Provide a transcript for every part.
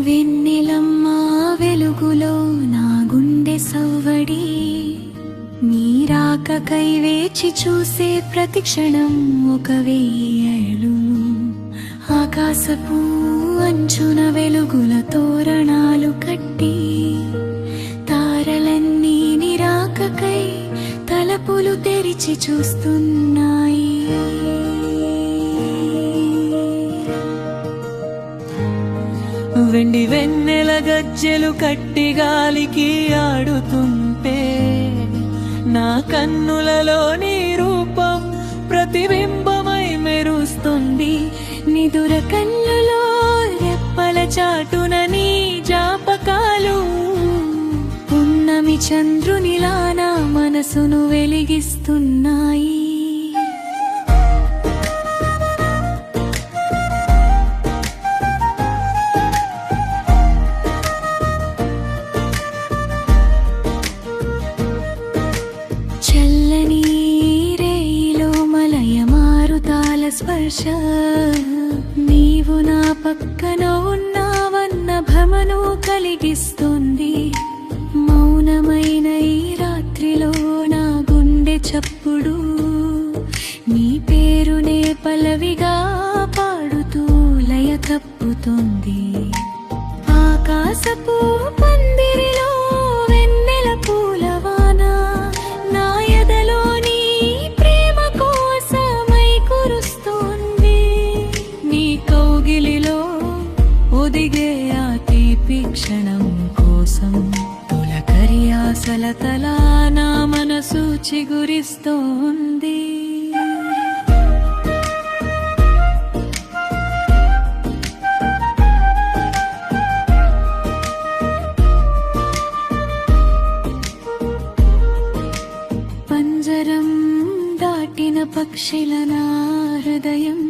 వెన్నెలమ్మ వెలుగులో నా గుండె సవ్వడి, నీ రాకకై వేచి చూసే ప్రతి క్షణం ఒక వెయ్యేళ్ళు. ఆకాశపు అంచున వెలుగుల తోరణాలు కట్టి, తారలన్నీ నీ రాకకై తలుపులు తెరిచి చూస్తున్నాయి. వెండి వెన్నెల గజ్జెలు కట్టి గాలికి ఆడుతుంటే, నా కన్నులలో నీ రూపం ప్రతిబింబమై మెరుస్తుంది. నిదుర కన్నులో రెప్పల చాటున నీ జాపకాలు, పున్నమి చంద్రునిలా నా మనసును వెలిగిస్తున్నాయి. చల్లని రేయిలో మలయ మారుతాల స్పర్శ, నీవు నా పక్కన ఉన్నావన్న భ్రమను కలిగిస్తుంది. మౌనమైన ఈ రాత్రిలో నా గుండె చప్పుడు, నీ పేరునే పల్లవిగా పాడుతూ లయ తప్పుతుంది. ఆకాశపు పందిరిలో వెన్నెల పూలవాన, నా ఎదలోని ప్రేమ కోసమై కురుస్తుంది. నీ కౌగిలిలో ఒదిగే ఆ తీపి క్షణం కోసం తొలకరి ఆశల తలా నా మనసు చిగురిస్తోంది. పంజరం దాటిన పక్షిల నా హృదయం,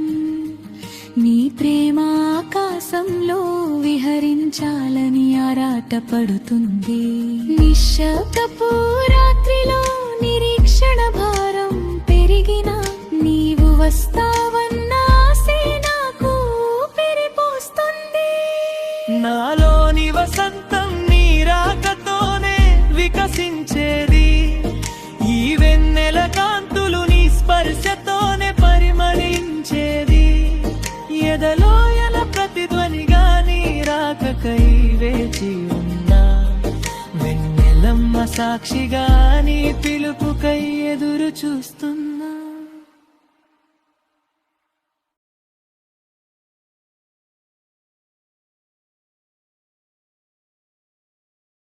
నీ ప్రేమ ఆకాశంలో విహరించాలని ఆరాటపడుతుంది. నిశ్శబ్దపు రాత్రిలో నిరీక్షణ భారం పెరిగిన, నీవు వస్తావన్న ఆశే నాకు పెరిపోస్తుంది. నాలోని వసంతం నీ రాకతోనే వికసించేది. ఈ వెన్నెల కాంతులు నీ స్పర్శతోనే పరిమళించేది. ఎదలోయల ప్రతిధ్వనిగా నీ రాకకై వేచి ఉన్నా, వెన్నెలమ్మ సాక్షిగా నీ పిలుపుకై ఎదురు చూస్తూ